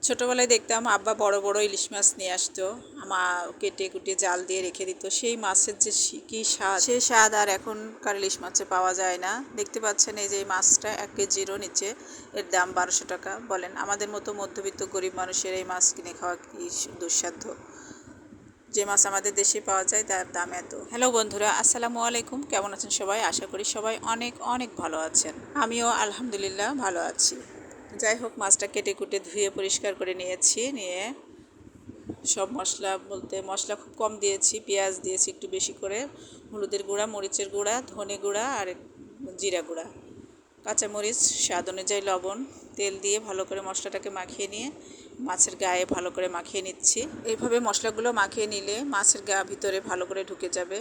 ছোটোবেলায় দেখতাম আব্বা বড় বড় ইলিশ মাছ নিয়ে আসতো, আমার কেটে কুটে জাল দিয়ে রেখে দিত। সেই মাছের যে কী স্বাদ, সেই স্বাদ আর এখনকার ইলিশ মাছে পাওয়া যায় না। দেখতে পাচ্ছেন এই যে এই মাছটা 1 কেজিরও নিচে, এর দাম 1200 টাকা। বলেন আমাদের মতো মধ্যবিত্ত গরিব মানুষের এই মাছ কিনে খাওয়া কি দুঃসাধ্য। যে মাছ আমাদের দেশে পাওয়া যায় তার দাম এত। হ্যালো বন্ধুরা, আসসালামু আলাইকুম। কেমন আছেন সবাই? আশা করি সবাই অনেক অনেক ভালো আছেন। আমিও আলহামদুলিল্লাহ ভালো আছি। যাই হোক, মাছটা কেটে কুটে ধুয়ে পরিষ্কার করে নিয়েছি। নিয়ে সব মশলা বলতে মশলা খুব কম দিয়েছি, পেঁয়াজ দিয়েছি একটু বেশি করে, হলুদের গুঁড়া, মরিচের গুঁড়া, ধনে গুঁড়া আর জিরা গুঁড়া, কাঁচামরিচ, স্বাদ অনুযায়ী লবণ, তেল দিয়ে ভালো করে মশলাটাকে মাখিয়ে নিয়ে মাছের গায়ে ভালো করে মাখিয়ে নিচ্ছি। এইভাবে মশলাগুলো মাখিয়ে নিলে মাছের গা ভিতরে ভালো করে ঢুকে যাবে।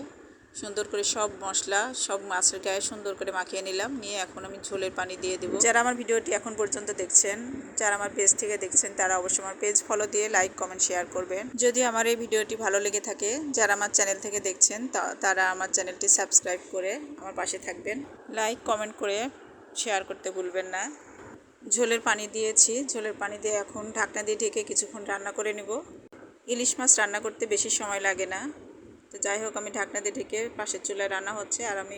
সুন্দর করে সব মশলা সব মাছের গায়ে সুন্দর করে মাখিয়ে নিলাম। নিয়ে এখন আমি ঝোলের পানি দিয়ে দেবো। যারা আমার ভিডিওটি এখন পর্যন্ত দেখছেন, যারা আমার পেজ থেকে দেখছেন, তারা অবশ্যই আমার পেজ ফলো দিয়ে লাইক কমেন্ট শেয়ার করবেন। যদি আমার এই ভিডিওটি ভালো লেগে থাকে, যারা আমার চ্যানেল থেকে দেখছেন তারা আমার চ্যানেলটি সাবস্ক্রাইব করে আমার পাশে থাকবেন। লাইক কমেন্ট করে শেয়ার করতে ভুলবেন না। ঝোলের পানি দিয়েছি, ঝোলের পানি দিয়ে এখন ঢাকনা দিয়ে ঢেকে কিছুক্ষণ রান্না করে নেব। ইলিশ মাছ রান্না করতে বেশি সময় লাগে না। তো যাই হোক, আমি ঢাকনা দিয়ে ঢেকে পাশের চুলায় রান্না হচ্ছে, আর আমি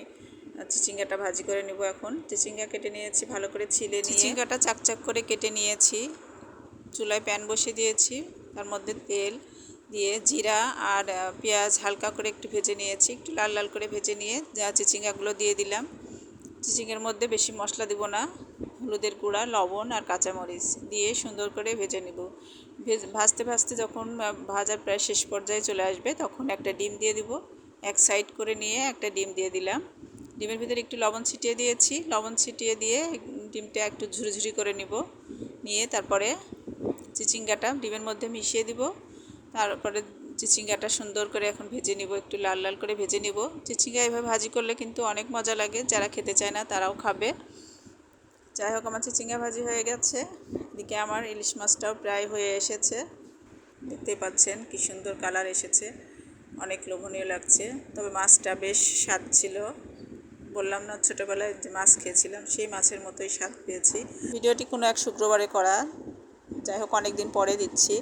চিচিঙ্গাটা ভাজি করে নেব। এখন চিচিঙ্গা কেটে নিয়েছি, ভালো করে ছিলে নিয়ে চিচিঙ্গাটা চাকচাক করে কেটে নিয়েছি। চুলায় প্যান বসিয়ে দিয়েছি, তার মধ্যে তেল দিয়ে জিরা আর পেঁয়াজ হালকা করে একটু ভেজে নিয়েছি। একটু লাল লাল করে ভেজে নিয়ে চিচিঙ্গাগুলো দিয়ে দিলাম। চিচিঙ্গার মধ্যে বেশি মশলা দিব না, হলুদের গুঁড়া, লবণ আর কাঁচামরিচ দিয়ে সুন্দর করে ভেজে নেব। ভাজতে ভাজতে যখন ভাজার প্রায় শেষ পর্যায়ে চলে আসবে, তখন একটা ডিম দিয়ে দিব। এক সাইড করে নিয়ে একটা ডিম দিয়ে দিলাম। ডিমের ভিতরে একটু লবণ ছিটিয়ে দিয়েছি। লবণ ছিটিয়ে দিয়ে ডিমটা একটু ঝুরিঝুরি করে নিব। নিয়ে তারপরে চিচিঙ্গাটা ডিমের মধ্যে মিশিয়ে দিব। তারপরে চিচিঙ্গাটা সুন্দর করে এখন ভেজে নিব, একটু লাল লাল করে ভেজে নিব। চিচিঙ্গা এভাবে ভাজি করলে কিন্তু অনেক মজা লাগে, যারা খেতে চায় না তারাও খাবে। যাই হোক, আমার চিচিঙ্গা ভাজি হয়ে গেছে। এদিকে আমার ইলিশ মাছটাও প্রায় হয়ে এসেছে। দেখতেই পাচ্ছেন কি সুন্দর কালার এসেছে, অনেক লোভনীয় লাগছে। তবে মাছটা বেশ স্বাদ ছিল। বললাম না, ছোটোবেলায় যে মাছ খেয়েছিলাম সেই মাছের মতোই স্বাদ পেয়েছি। ভিডিওটি কোনো এক শুক্রবারে করা। যাই হোক, অনেক দিন পরে দিচ্ছি।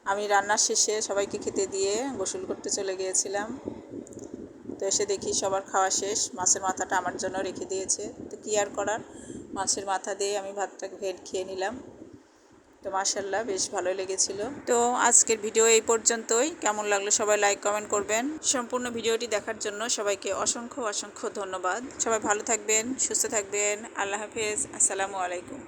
আমি রান্নার শেষে সবাইকে খেতে দিয়ে গোসল করতে চলে গিয়েছিলাম। তো এসে দেখি সবার খাওয়া শেষ, মাছের মাথাটা আমার জন্য রেখে দিয়েছে। তো কী আর করার, মাছের মাথা দিয়ে আমি ভাতটা খেয়ে নিলাম। তো মাশাআল্লাহ বেশ ভালোই লেগেছিল। তো আজকের ভিডিও এই পর্যন্তই। কেমন লাগলো সবাই লাইক কমেন্ট করবেন। সম্পূর্ণ ভিডিওটি দেখার জন্য সবাইকে অসংখ্য অসংখ্য ধন্যবাদ। সবাই ভালো থাকবেন, সুস্থ থাকবেন। আল্লাহ হাফেজ, আসসালামু আলাইকুম।